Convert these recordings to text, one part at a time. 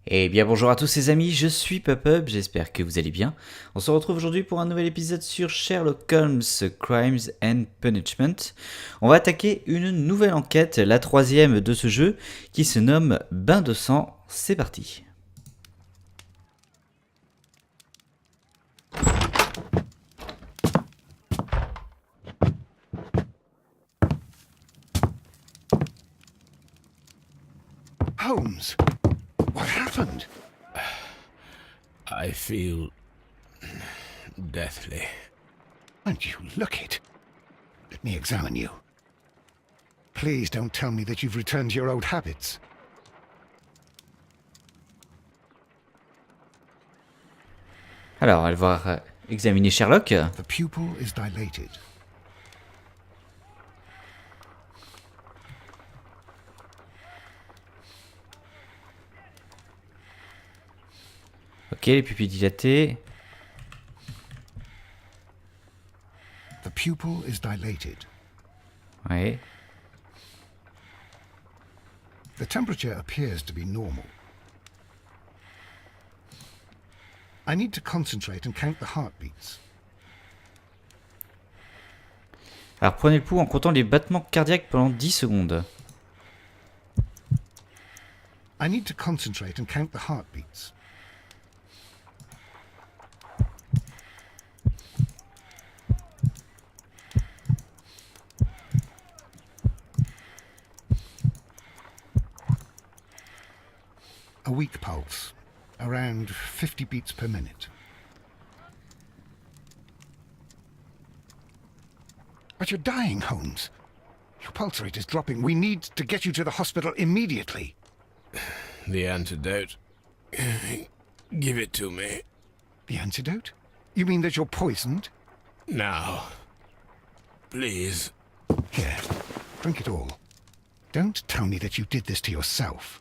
Eh bien bonjour à tous les amis, je suis Peup, j'espère que vous allez bien. On se retrouve aujourd'hui pour un nouvel épisode sur Sherlock Holmes, Crimes and Punishment. On va attaquer une nouvelle enquête, la troisième de ce jeu, qui se nomme Bain de sang. C'est parti. Holmes, what happened? I feel deathly. And you look it. Let me examine you. Please don't tell me that you've returned to your old habits. Alors, elle va examiner Sherlock. The pupil is dilated. Ok, les pupilles dilatées. The pupil is dilated. Ouais. The temperature appears to be normal. I need to concentrate and count the heartbeats. Alors prenez le pouls en comptant les battements cardiaques pendant 10 secondes. I need to concentrate and count the heartbeats. A weak pulse, around 50 beats per minute. But you're dying, Holmes. Your pulse rate is dropping. We need to get you to the hospital immediately. The antidote. Give it to me. The antidote? You mean that you're poisoned? Now. Please. Here, drink it all. Don't tell me that you did this to yourself.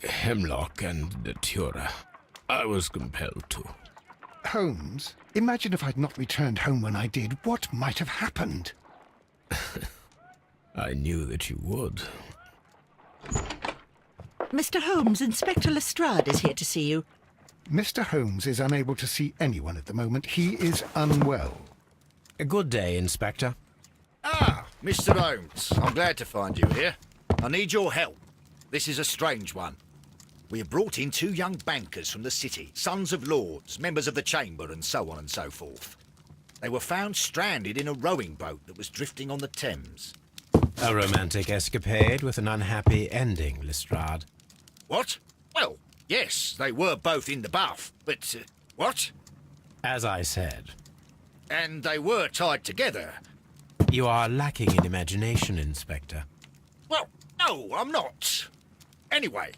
Hemlock and datura. I was compelled to. Holmes, imagine if I'd not returned home when I did. What might have happened? I knew that you would. Mr. Holmes, Inspector Lestrade is here to see you. Mr. Holmes is unable to see anyone at the moment. He is unwell. A good day, Inspector. Ah, Mr. Holmes, I'm glad to find you here. I need your help. This is a strange one. We have brought in two young bankers from the city, sons of lords, members of the chamber, and so on and so forth. They were found stranded in a rowing boat that was drifting on the Thames. A romantic escapade with an unhappy ending, Lestrade. What? Well, yes, they were both in the bath, but, what? As I said, And they were tied together. you are lacking in imagination, Inspector. Well, no, I'm not. Anyway,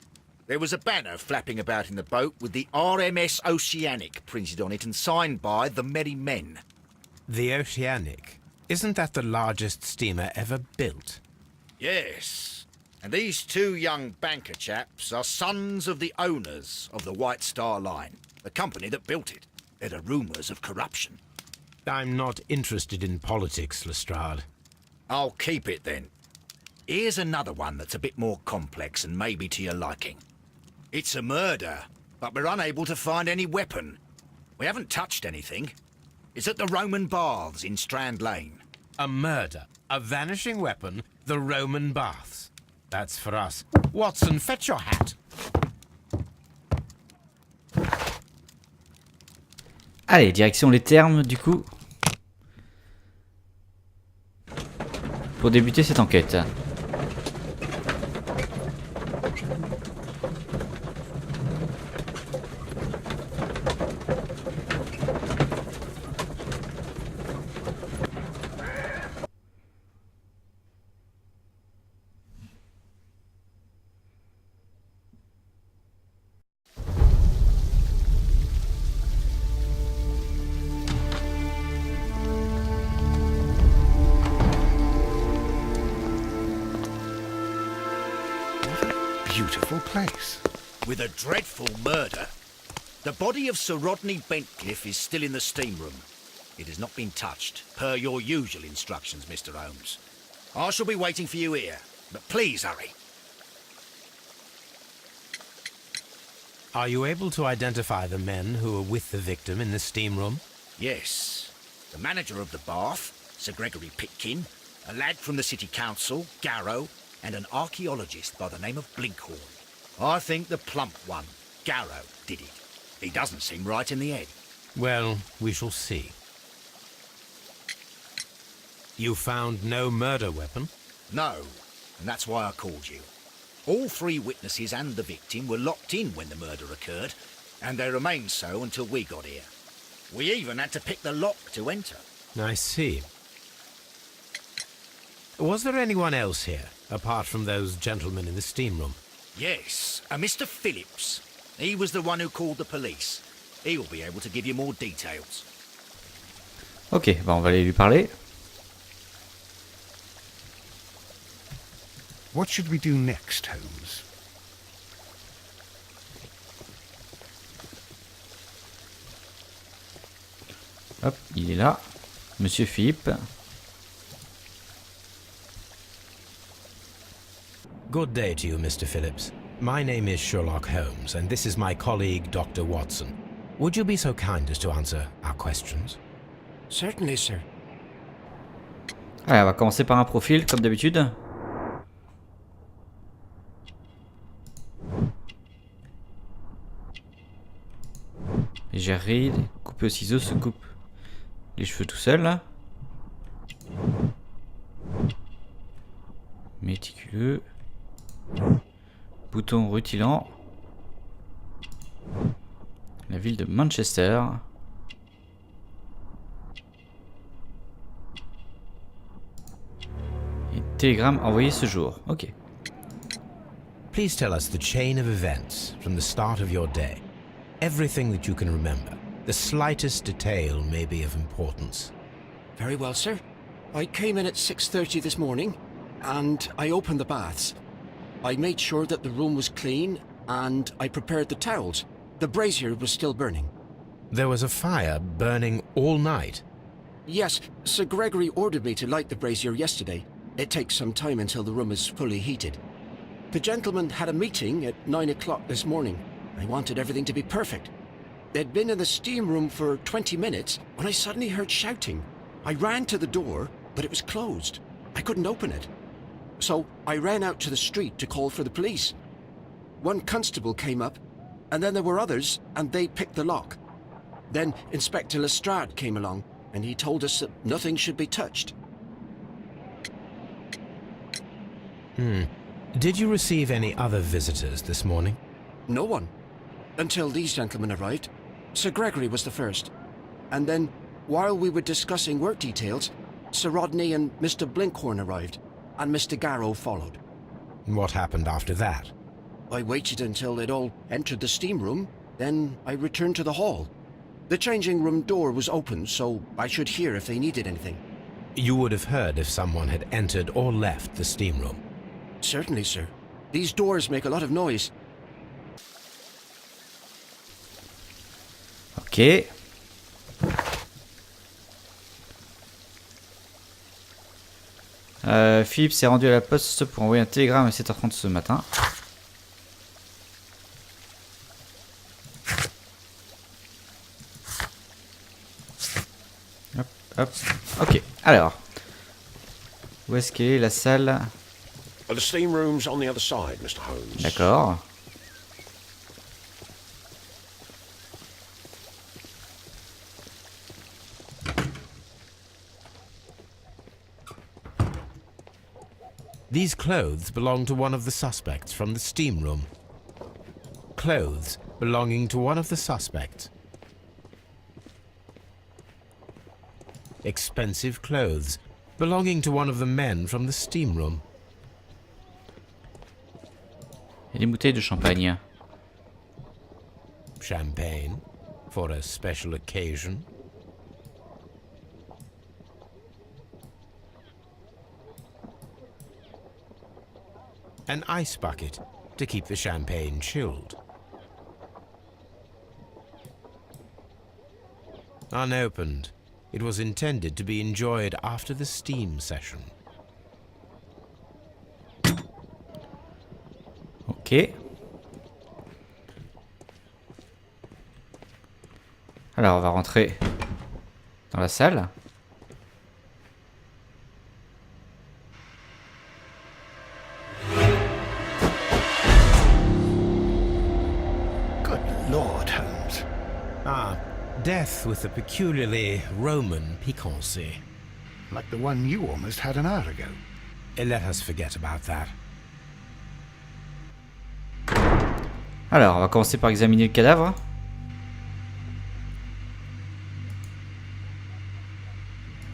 there was a banner flapping about in the boat with the RMS Oceanic printed on it and signed by the Merry Men. The Oceanic. Isn't that the largest steamer ever built? Yes, and these two young banker chaps are sons of the owners of the White Star Line, the company that built it. There are rumours of corruption. I'm not interested in politics, Lestrade. I'll keep it then. Here's another one that's a bit more complex and maybe to your liking. It's a murder, but we're unable to find any weapon. We haven't touched anything. It's at the Roman Baths in Strand Lane. A murder, a vanishing weapon, the Roman baths. That's for us. Watson, fetch your hat. Allez, direction les thermes du coup. Pour débuter cette enquête. Beautiful place. With a dreadful murder. The body of Sir Rodney Bentcliffe is still in the steam room. It has not been touched, per your usual instructions, Mr. Holmes. I shall be waiting for you here, but please hurry. Are you able to identify the men who were with the victim in the steam room? Yes. The manager of the bath, Sir Gregory Pitkin, a lad from the city council, Garrow, and an archaeologist by the name of Blinkhorn. I think the plump one, Garrow, did it. He doesn't seem right in the head. Well, we shall see. You found no murder weapon? No, and that's why I called you. All three witnesses and the victim were locked in when the murder occurred, and they remained so until we got here. We even had to pick the lock to enter. I see. Was there anyone else here, apart from those gentlemen in the steam room? Yes, a Mr. Phillips. He was the one who called the police. He'll be able to give you more details. Ok, bah on va aller lui parler. What should we do next, Holmes? Hop, il est là. Monsieur Philippe. Good day to you, Mr. Phillips. My name is Sherlock Holmes, and this is my colleague, Dr. Watson. Would you be so kind as to answer our questions? Certainly, sir. Allez, on va commencer par un profil, comme d'habitude. Légère ride, coupé au ciseau, se coupe les cheveux tout seul là. Méticuleux. Bouton rutilant. La ville de Manchester. Et télégramme envoyé ce jour. Ok. Please tell us the chain of events from the start of your day. Everything that you can remember. The slightest detail may be of importance. Very well, sir. I came in at 6:30 this morning, and I opened the baths. I made sure that the room was clean, and I prepared the towels. The brazier was still burning. There was a fire burning all night. Yes, Sir Gregory ordered me to light the brazier yesterday. It takes some time until the room is fully heated. The gentlemen had a meeting at 9 o'clock this morning. I wanted everything to be perfect. They'd been in the steam room for 20 minutes when I suddenly heard shouting. I ran to the door, but it was closed. I couldn't open it. So I ran out to the street to call for the police. One constable came up, and then there were others, and they picked the lock. Then Inspector Lestrade came along, and he told us that nothing should be touched. Did you receive any other visitors this morning? No one. Until these gentlemen arrived. Sir Gregory was the first. And then, while we were discussing work details, Sir Rodney and Mr. Blinkhorn arrived, and Mr. Garrow followed. What happened after that? I waited until they'd all entered the steam room, then I returned to the hall. The changing room door was open, so I should hear if they needed anything. You would have heard if someone had entered or left the steam room. Certainly, sir. These doors make a lot of noise. Ok. Philippe s'est rendu à la poste pour envoyer un télégramme à 7h30 ce matin. Hop, hop. Ok, alors. Où est-ce qu'elle est la salle? The steam room's on the other side, Mr. Holmes. D'accord. These clothes belong to one of the suspects from the steam room. Clothes belonging to one of the suspects. Expensive clothes belonging to one of the men from the steam room. Et des bouteilles de champagne. Champagne for a special occasion. An ice bucket to keep the champagne chilled. Unopened, it was intended to be enjoyed after the steam session. Ok. Alors, on va rentrer dans la salle. Good Lord, Holmes. Ah, death with a peculiarly Roman piquancy. Like the one you almost had an hour ago. Let us forget about that. Alors, on va commencer par examiner le cadavre.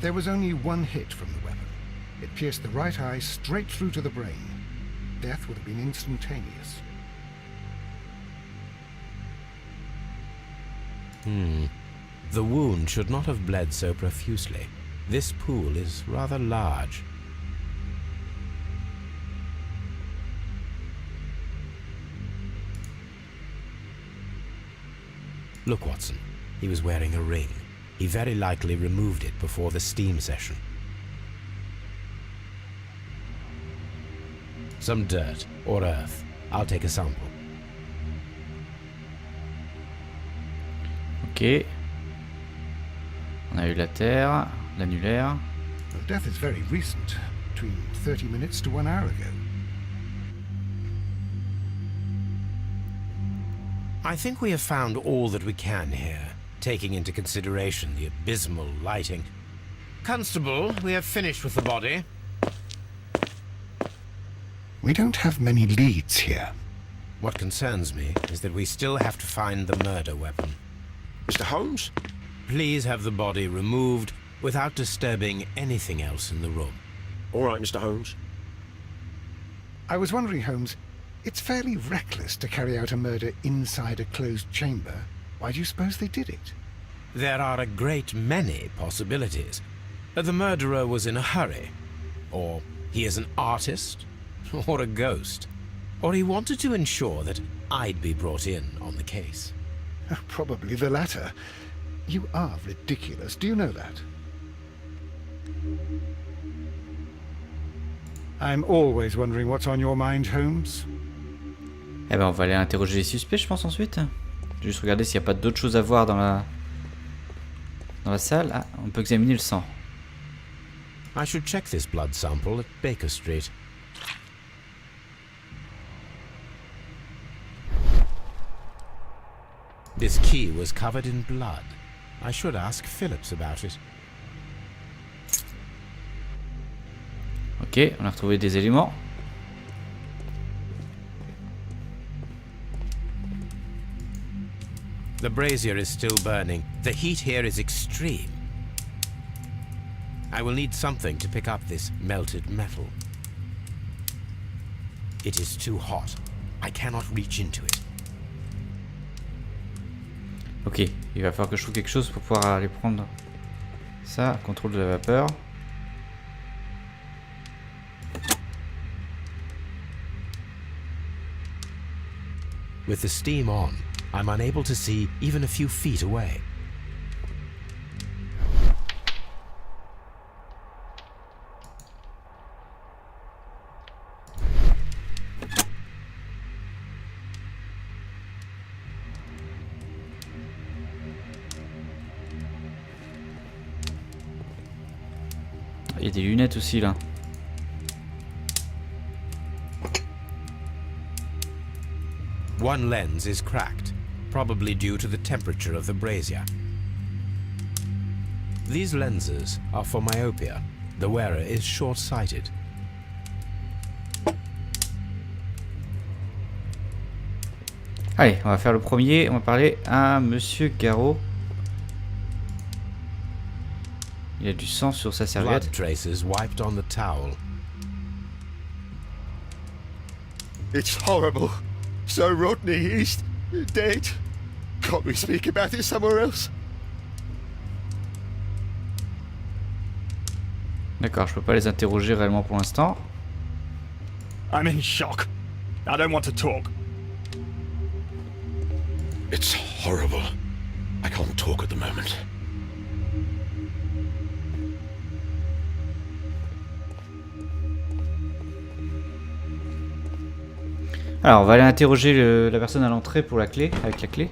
There was only one hit from the weapon. It pierced the right eye straight through to the brain. Death would have been instantaneous. The wound should not have bled so profusely. This pool is rather large. Look, Watson. He was wearing a ring. He very likely removed it before the steam session. Some dirt or earth. I'll take a sample. Ok. On a eu la terre, l'annulaire. The death is very recent, between 30 minutes to 1 hour ago. I think we have found all that we can here, taking into consideration the abysmal lighting. Constable, we have finished with the body. We don't have many leads here. What concerns me is that we still have to find the murder weapon. Mr. Holmes? Please have the body removed without disturbing anything else in the room. All right, Mr. Holmes. I was wondering, Holmes, it's fairly reckless to carry out a murder inside a closed chamber. Why do you suppose they did it? There are a great many possibilities. The murderer was in a hurry. Or he is an artist. Or a ghost. Or he wanted to ensure that I'd be brought in on the case. Probably the latter. You are ridiculous, do you know that? I'm always wondering what's on your mind, Holmes. Eh ben, on va aller interroger les suspects, je pense, ensuite. Juste regarder s'il n'y a pas d'autres choses à voir dans la salle. Ah, on peut examiner le sang. I should check this blood sample at Baker Street. This key was covered in blood. I should ask Phillips about it. Ok, on a retrouvé des éléments. The brazier is still burning. The heat here is extreme. I will need something to pick up this melted metal. It is too hot. I cannot reach into it. Ok, il va falloir que je trouve quelque chose pour pouvoir aller prendre ça, contrôle de la vapeur. With the steam on, I'm unable to see even a few feet away. Il y a des lunettes aussi là. One lens is cracked, probably due to the temperature of the brazier. These lenses are for myopia. The wearer is short-sighted. Allez, on va faire le premier. On va parler à Monsieur Garot. Il a du sang sur sa serviette. Blood traces wiped on the towel. It's horrible. So Rodney, he's dead. Can't we speak about it somewhere else? D'accord, je peux pas les interroger réellement pour l'instant. I'm in shock. I don't want to talk. It's horrible. I can't talk at the moment. Alors, on va aller interroger la personne à l'entrée pour la clé, avec la clé.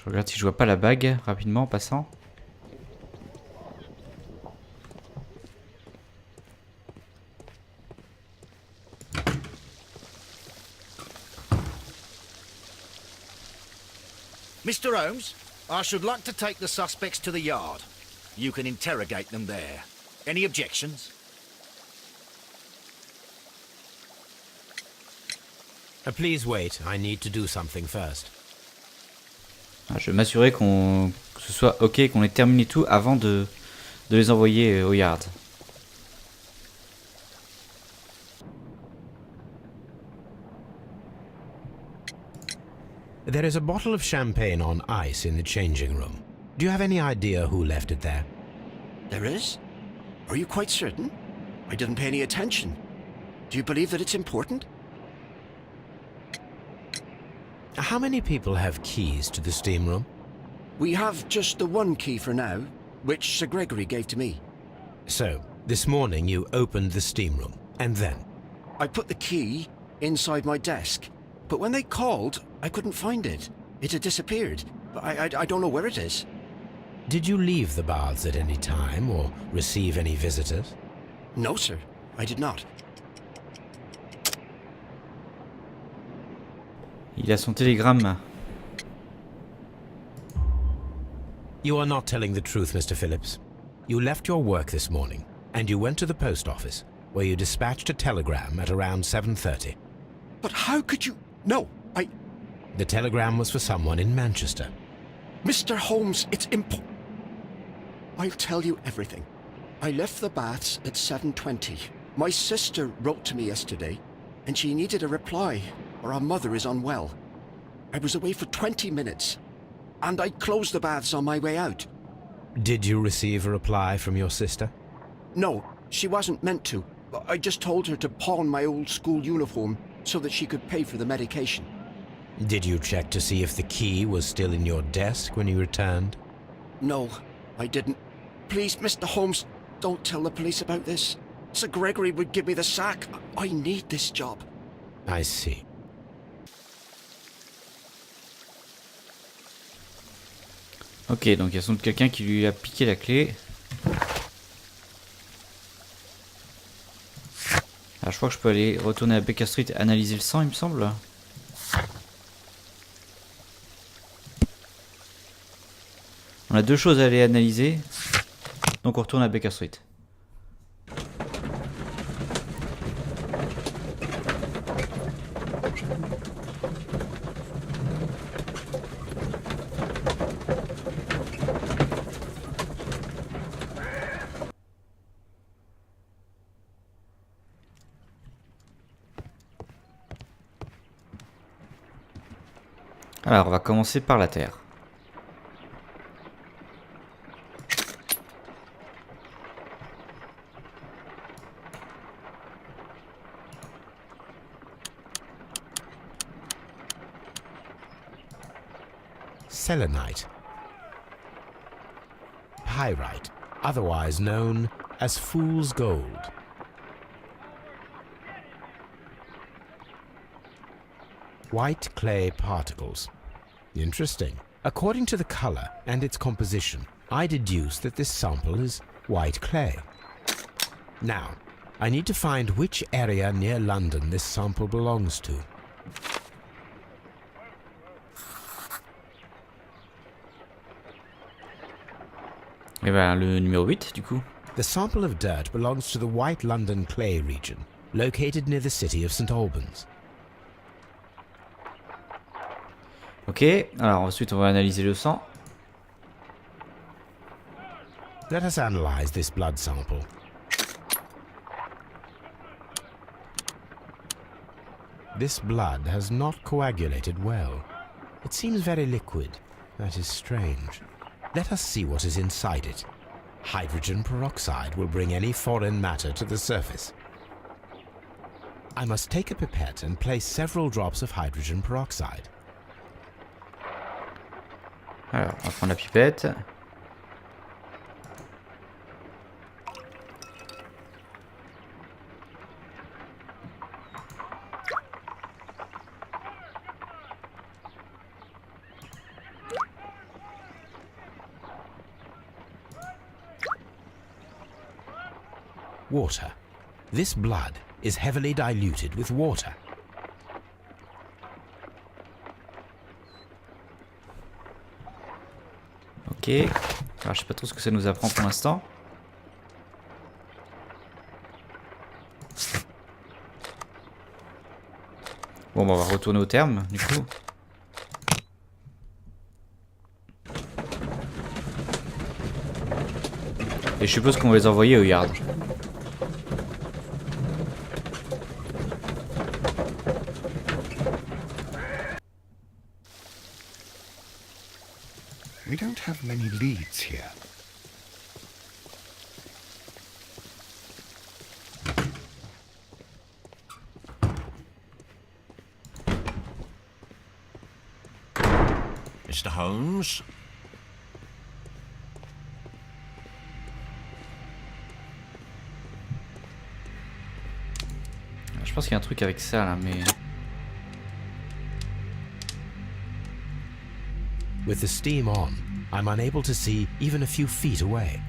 Je regarde si je vois pas la bague rapidement en passant. Mr. Holmes, I should like to take the suspects to the yard. You can interrogate them there. Any objections? Please wait, I need to do something first. Je vais m'assurer que ce soit ok, qu'on ait terminé tout avant de les envoyer au yard. There is a bottle of champagne on ice in the changing room. Do you have any idea who left it there? There is? Are you quite certain? I didn't pay any attention. Do you believe that it's important? How many people have keys to the steam room? We have just the one key for now, which Sir Gregory gave to me. So, this morning you opened the steam room, and then? I put the key inside my desk, but when they called, I couldn't find it. It had disappeared. I don't know where it is. Did you leave the baths at any time, or receive any visitors? No, sir, I did not. Il a son télégramme. You are not telling the truth, Mr. Phillips. You left your work this morning, and you went to the post office, where you dispatched a telegram at around 7:30. But how could you... No, The telegram was for someone in Manchester. Mr. Holmes, it's I'll tell you everything. I left the baths at 7:20. My sister wrote to me yesterday, and she needed a reply, or our mother is unwell. I was away for 20 minutes, and I closed the baths on my way out. Did you receive a reply from your sister? No, she wasn't meant to. I just told her to pawn my old school uniform so that she could pay for the medication. Did you check to see if the key was still in your desk when you returned? No, I didn't. Please, Mr. Holmes, don't tell the police about this. Sir Gregory would give me the sack. I need this job. I see. Ok, donc il y a sans doute quelqu'un qui lui a piqué la clé. Alors je crois que je peux aller retourner à Baker Street et analyser le sang, il me semble. On a deux choses à aller analyser. Donc on retourne à Baker Street. Alors on va commencer par la terre. Selenite. Pyrite, otherwise known as fool's gold. White clay particles. Interesting. According to the color and its composition, I deduce that this sample is white clay. Now, I need to find which area near London this sample belongs to. Et ben le numéro 8 du coup. The sample of dirt belongs to the White London clay region, located near the city of St. Albans. Ok, alors ensuite on va analyser le sang. Let us analyze this blood sample. This blood has not coagulated well. It seems very liquid. That is strange. Let us see what is inside it. Hydrogen peroxide will bring any foreign matter to the surface. I must take a pipette and place several drops of hydrogen peroxide. Alors, on va prendre la pipette. water. This blood is heavily diluted with water. Ok. Alors je sais pas trop ce que ça nous apprend pour l'instant. Bon, bah, on va retourner au terme, du coup. Et je suppose qu'on va les envoyer au yard. We don't have many leads here. Mr. Holmes? Je pense qu'il y a un truc avec ça là, mais... With the steam on, I'm unable to see even a few feet away.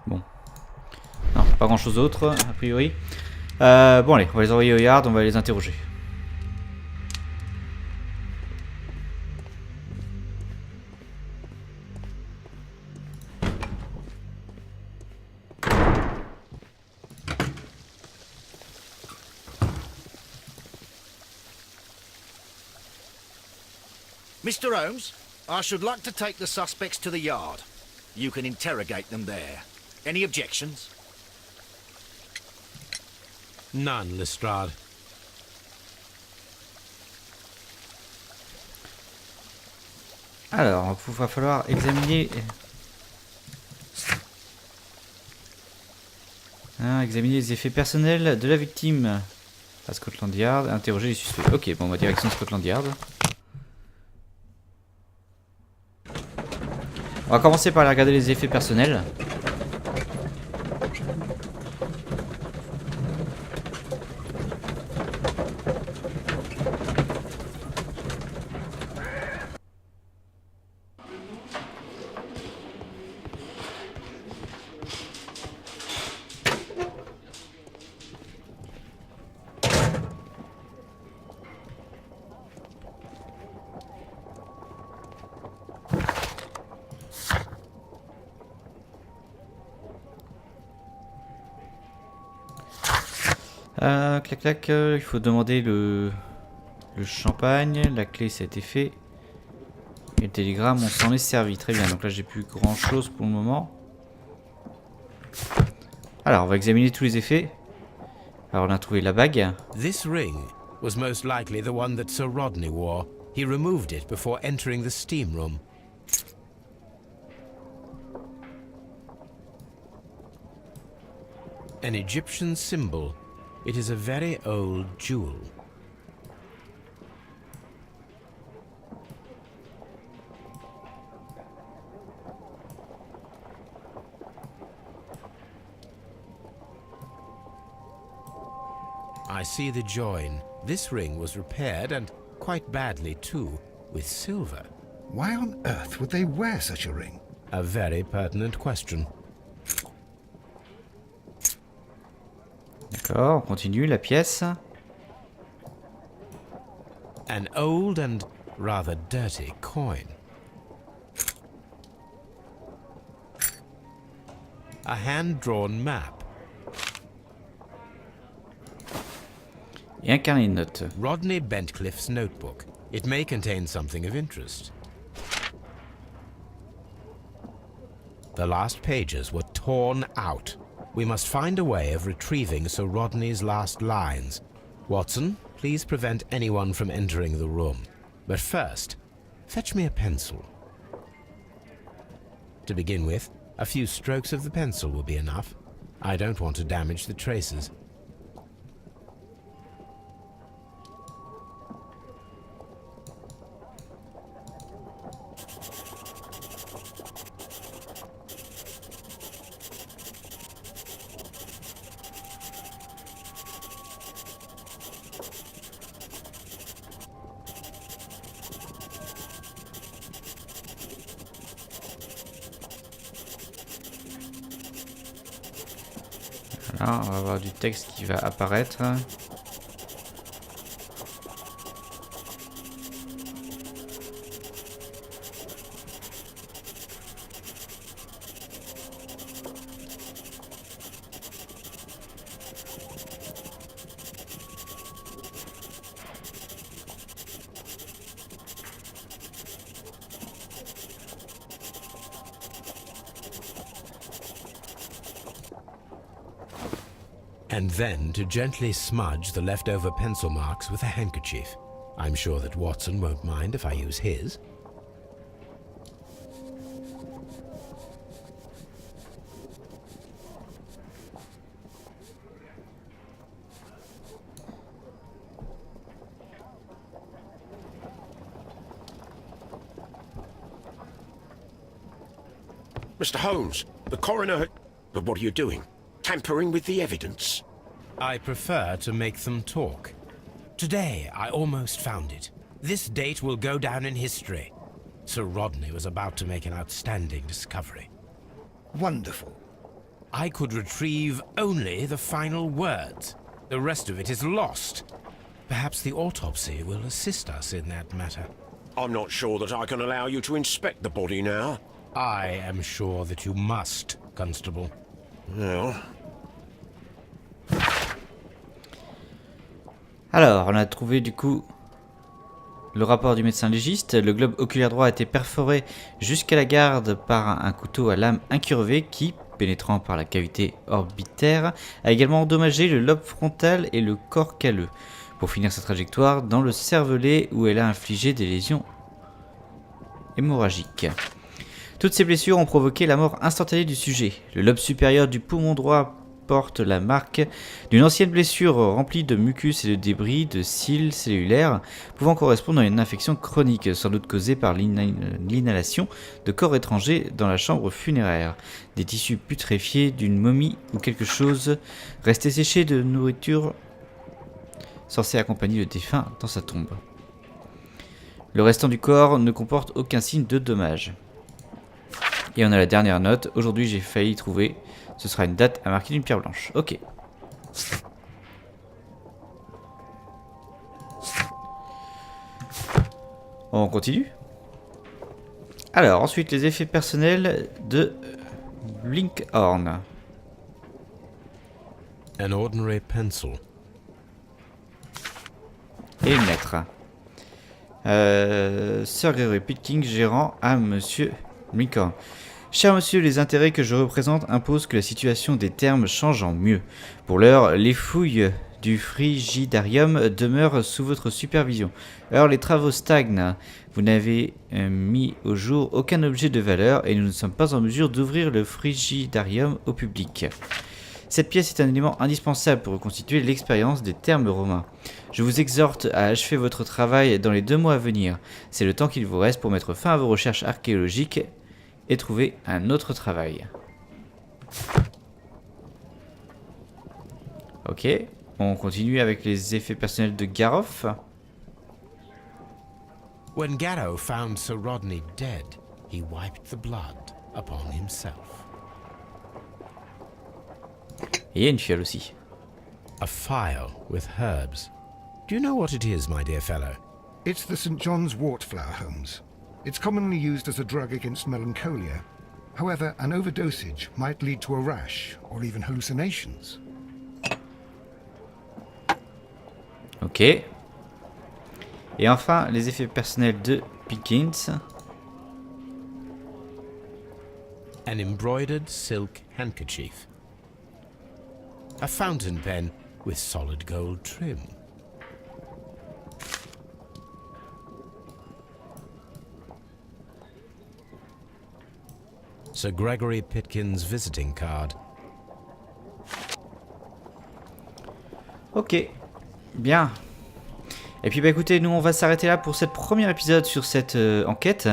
Bon. Non, pas grand chose d'autre, a priori. Bon allez, on va les envoyer au yard, on va les interroger. Mr. Holmes, I should like to take the suspects to the yard. You can interrogate them there. Any objections? None, Lestrade. Alors, il va falloir examiner... examiner les effets personnels de la victime à Scotland Yard, interroger les suspects. Ok, bon, direction Scotland Yard. On va commencer par aller regarder les effets personnels. Clac clac, il faut demander le champagne, la clé ça a été fait. Et le télégramme on s'en est servi, très bien, donc là j'ai plus grand chose pour le moment. Alors on va examiner tous les effets. Alors on a trouvé la bague. This ring was most likely the one that Sir Rodney wore. He removed it before entering the steam room. An Egyptian symbol. It is a very old jewel. I see the join. This ring was repaired, and quite badly too, with silver. Why on earth would they wear such a ring? A very pertinent question. D'accord, on continue, la pièce. An old and rather dirty coin. A hand-drawn map. Et un carnet de notes. Rodney Bentcliffe's notebook. It may contain something of interest. The last pages were torn out. We must find a way of retrieving Sir Rodney's last lines. Watson, please prevent anyone from entering the room. But first, fetch me a pencil. To begin with, a few strokes of the pencil will be enough. I don't want to damage the traces. Voilà, on va avoir du texte qui va apparaître. And then to gently smudge the leftover pencil marks with a handkerchief. I'm sure that Watson won't mind if I use his. Mr. Holmes, the coroner... But what are you doing? Tampering with the evidence? I prefer to make them talk. Today, I almost found it. This date will go down in history. Sir Rodney was about to make an outstanding discovery. Wonderful. I could retrieve only the final words. The rest of it is lost. Perhaps the autopsy will assist us in that matter. I'm not sure that I can allow you to inspect the body now. I am sure that you must, Constable. Well... Alors, on a trouvé du coup le rapport du médecin légiste. Le globe oculaire droit a été perforé jusqu'à la garde par un couteau à lame incurvée qui, pénétrant par la cavité orbitaire, a également endommagé le lobe frontal et le corps calleux, pour finir sa trajectoire dans le cervelet où elle a infligé des lésions hémorragiques. Toutes ces blessures ont provoqué la mort instantanée du sujet. Le lobe supérieur du poumon droit porte la marque d'une ancienne blessure remplie de mucus et de débris de cils cellulaires pouvant correspondre à une infection chronique, sans doute causée par l'inhalation de corps étrangers dans la chambre funéraire, des tissus putréfiés d'une momie ou quelque chose resté séché de nourriture censé accompagner le défunt dans sa tombe. Le restant du corps ne comporte aucun signe de dommage. Et on a la dernière note. Aujourd'hui, j'ai failli trouver. Ce sera une date à marquer d'une pierre blanche. Ok. On continue. Alors, ensuite, les effets personnels de Blinkhorn. An ordinary pencil. Et mettre. Sir Gregory Pitkin, gérant à Monsieur Blinkhorn. Cher monsieur, les intérêts que je représente imposent que la situation des thermes change en mieux. Pour l'heure, les fouilles du frigidarium demeurent sous votre supervision. Or, les travaux stagnent. Vous n'avez mis au jour aucun objet de valeur et nous ne sommes pas en mesure d'ouvrir le frigidarium au public. Cette pièce est un élément indispensable pour reconstituer l'expérience des thermes romains. Je vous exhorte à achever votre travail dans les 2 mois à venir. C'est le temps qu'il vous reste pour mettre fin à vos recherches archéologiques et trouver un autre travail. Ok, on continue avec les effets personnels de Garoff. When Garrow found Sir Rodney dead, he wiped the blood upon himself. Et il y a une fiole aussi. A phial with herbs. Do you know what it is, my dear fellow? It's the St. John's wort flower, Holmes. It's commonly used as a drug against melancholia. However, an overdosage might lead to a rash or even hallucinations. Ok. Et enfin, les effets personnels de Pickens. An embroidered silk handkerchief. A fountain pen with solid gold trim. Sir Gregory Pitkin's visiting card. Ok, bien. Et puis bah écoutez, nous on va s'arrêter là pour cette premier épisode sur cette enquête.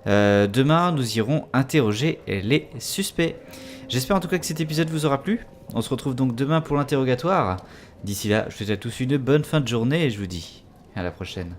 Demain, nous irons interroger les suspects. J'espère en tout cas que cet épisode vous aura plu. On se retrouve donc demain pour l'interrogatoire. D'ici là, je vous souhaite à tous une bonne fin de journée et je vous dis à la prochaine.